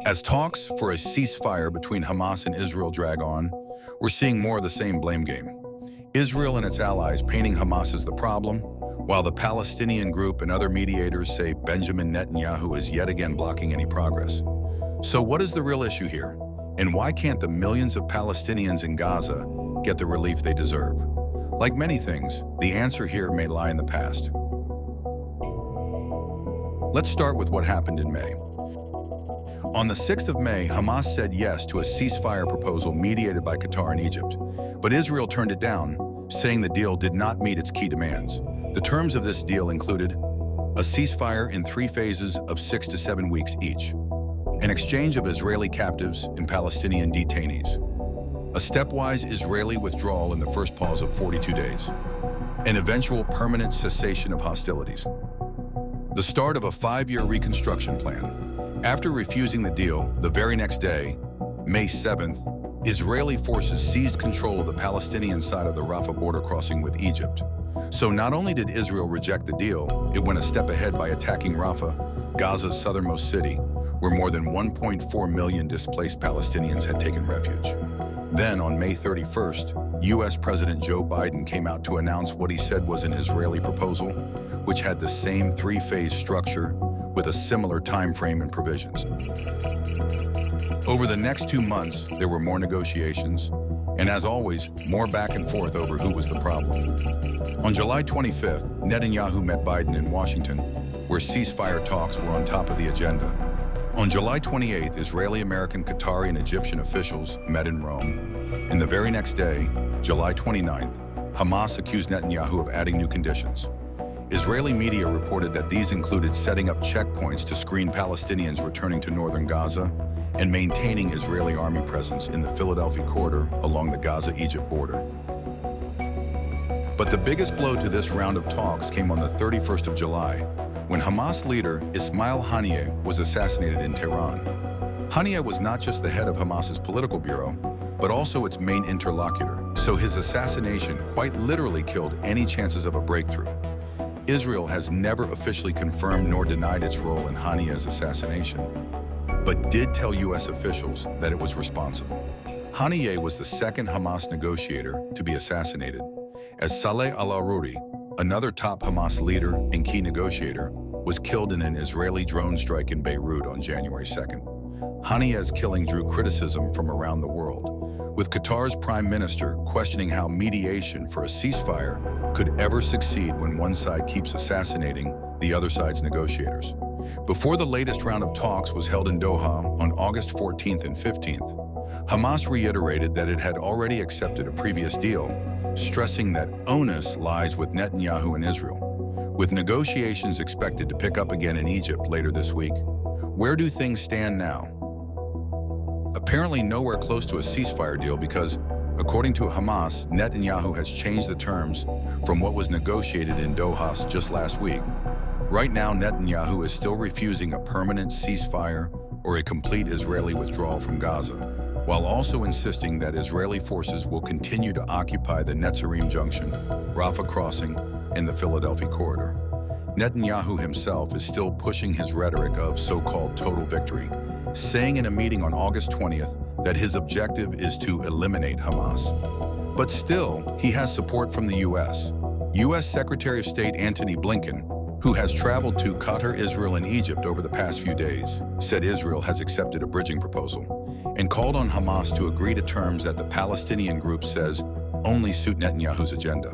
As talks for a ceasefire between Hamas and Israel drag on, we're seeing more of the same blame game. Israel and its allies painting Hamas as the problem, while the Palestinian group and other mediators say Benjamin Netanyahu is yet again blocking any progress. So what is the real issue here? And why can't the millions of Palestinians in Gaza get the relief they deserve? Like many things, the answer here may lie in the past. Let's start with what happened in May. On the 6th of May, Hamas said yes to a ceasefire proposal mediated by Qatar and Egypt, but Israel turned it down, saying the deal did not meet its key demands. The terms of this deal included a ceasefire in 3 phases of 6 to 7 weeks each, an exchange of Israeli captives and Palestinian detainees, a stepwise Israeli withdrawal in the first pause of 42 days, an eventual permanent cessation of hostilities. The start of a 5-year reconstruction plan. After refusing the deal, the very next day, May 7th, Israeli forces seized control of the Palestinian side of the Rafah border crossing with Egypt. So not only did Israel reject the deal, it went a step ahead by attacking Rafah, Gaza's southernmost city, where more than 1.4 million displaced Palestinians had taken refuge. Then, on May 31st, U.S. President Joe Biden came out to announce what he said was an Israeli proposal, which had the same 3-phase structure with a similar time frame and provisions. Over the next 2 months, there were more negotiations, and as always, more back and forth over who was the problem. On July 25th, Netanyahu met Biden in Washington, where ceasefire talks were on top of the agenda. On July 28th, Israeli, American, Qatari, and Egyptian officials met in Rome. And the very next day, July 29th, Hamas accused Netanyahu of adding new conditions. Israeli media reported that these included setting up checkpoints to screen Palestinians returning to northern Gaza and maintaining Israeli army presence in the Philadelphia corridor along the Gaza-Egypt border. But the biggest blow to this round of talks came on the 31st of July, when Hamas leader Ismail Haniyeh was assassinated in Tehran. Haniyeh was not just the head of Hamas's political bureau, but also its main interlocutor, so his assassination quite literally killed any chances of a breakthrough. Israel has never officially confirmed nor denied its role in Haniyeh's assassination, but did tell U.S. officials that it was responsible. Haniyeh was the second Hamas negotiator to be assassinated, as Saleh al-Aruri, another top Hamas leader and key negotiator, was killed in an Israeli drone strike in Beirut on January 2nd. Haniyeh's killing drew criticism from around the world, with Qatar's prime minister questioning how mediation for a ceasefire could ever succeed when one side keeps assassinating the other side's negotiators. Before the latest round of talks was held in Doha on August 14th and 15th, Hamas reiterated that it had already accepted a previous deal, stressing that onus lies with Netanyahu and Israel. With negotiations expected to pick up again in Egypt later this week, where do things stand now? Apparently nowhere close to a ceasefire deal because, according to Hamas, Netanyahu has changed the terms from what was negotiated in Doha just last week. Right now, Netanyahu is still refusing a permanent ceasefire or a complete Israeli withdrawal from Gaza, while also insisting that Israeli forces will continue to occupy the Netzarim Junction, Rafah Crossing, and the Philadelphia corridor. Netanyahu himself is still pushing his rhetoric of so-called total victory, saying in a meeting on August 20th that his objective is to eliminate Hamas. But still, he has support from the U.S. U.S. Secretary of State Antony Blinken, who has traveled to Qatar, Israel, and Egypt over the past few days, said Israel has accepted a bridging proposal and called on Hamas to agree to terms that the Palestinian group says only suit Netanyahu's agenda.